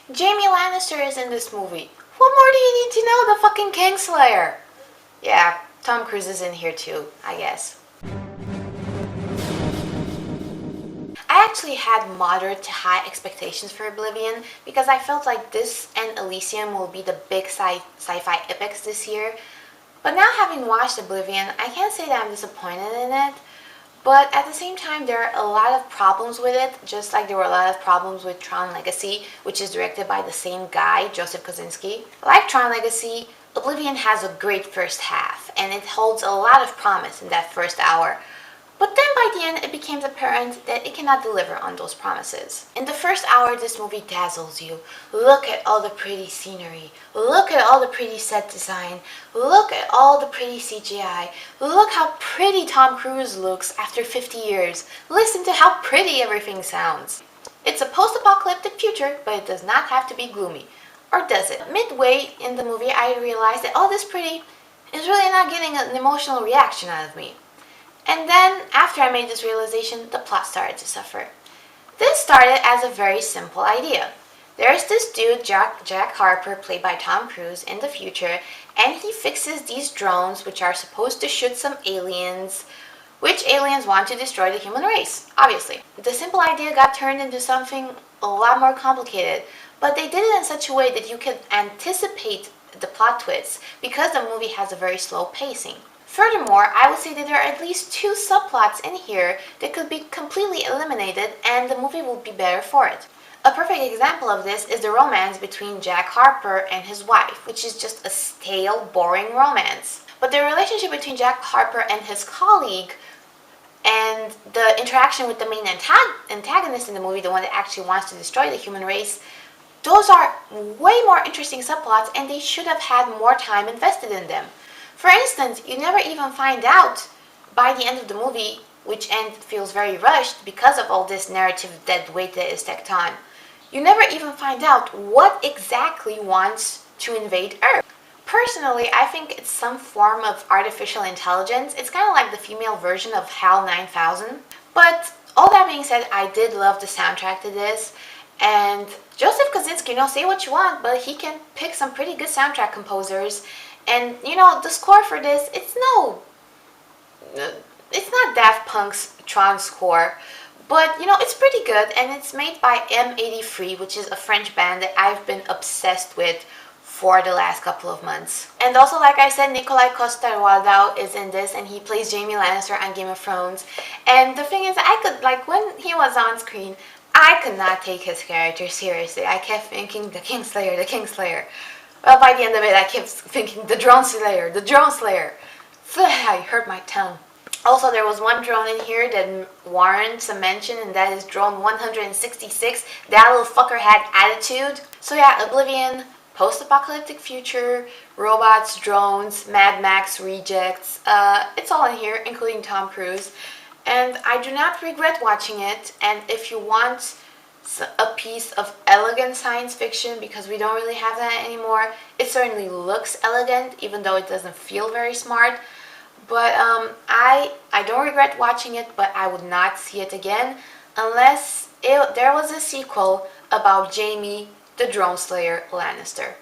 Jaime Lannister is in this movie. What more do you need to know? The fucking Kingslayer. Yeah, Tom Cruise is in here too, I guess. I actually had moderate to high expectations for Oblivion because I felt like this and Elysium will be the big sci-fi epics this year. But now having watched Oblivion, I can't say that I'm disappointed in it. But at the same time, there are a lot of problems with it, just like there were a lot of problems with Tron Legacy, which is directed by the same guy, Joseph Kosinski. Like Tron Legacy, Oblivion has a great first half, and it holds a lot of promise in that first hour. But then by the end, it became apparent that it cannot deliver on those promises. In the first hour, this movie dazzles you. Look at all the pretty scenery. Look at all the pretty set design. Look at all the pretty CGI. Look how pretty Tom Cruise looks after 50 years. Listen to how pretty everything sounds. It's a post-apocalyptic future, but it does not have to be gloomy. Or does it? Midway in the movie, I realized that all this pretty is really not getting an emotional reaction out of me. And then, after I made this realization, the plot started to suffer. This started as a very simple idea. There's this dude, Jack Harper, played by Tom Cruise, in the future, and he fixes these drones which are supposed to shoot some aliens, which aliens want to destroy the human race, obviously. The simple idea got turned into something a lot more complicated, but they did it in such a way that you could anticipate the plot twists because the movie has a very slow pacing. Furthermore, I would say that there are at least 2 subplots in here that could be completely eliminated and the movie will be better for it. A perfect example of this is the romance between Jack Harper and his wife, which is just a stale, boring romance. But the relationship between Jack Harper and his colleague and the interaction with the main antagonist in the movie, the one that actually wants to destroy the human race, those are way more interesting subplots and they should have had more time invested in them. For instance, you never even find out by the end of the movie, which end feels very rushed because of all this narrative dead weight that is Tecton. You never even find out what exactly wants to invade Earth. Personally, I think it's some form of artificial intelligence. It's kind of like the female version of HAL 9000. But all that being said, I did love the soundtrack to this. And Joseph Kosinski, say what you want, but he can pick some pretty good soundtrack composers. And, the score for this, it's not Daft Punk's Tron score, but, it's pretty good, and it's made by M83, which is a French band that I've been obsessed with for the last couple of months. And also, like I said, Nikolai Coster-Waldau is in this, and he plays Jaime Lannister on Game of Thrones. And the thing is, when he was on screen, I could not take his character seriously. I kept thinking, the Kingslayer, the Kingslayer. Well, by the end of it, I kept thinking, the Drone Slayer, the Drone Slayer. I hurt my tongue. Also, there was one drone in here that warrants a mention, and that is drone 166. That little fucker had attitude. So yeah, Oblivion, post-apocalyptic future, robots, drones, Mad Max rejects. It's all in here, including Tom Cruise. And I do not regret watching it, and if you want a piece of elegant science fiction, because we don't really have that anymore. It certainly looks elegant, even though it doesn't feel very smart. But I don't regret watching it, but I would not see it again unless there was a sequel about Jaime the Drone Slayer Lannister.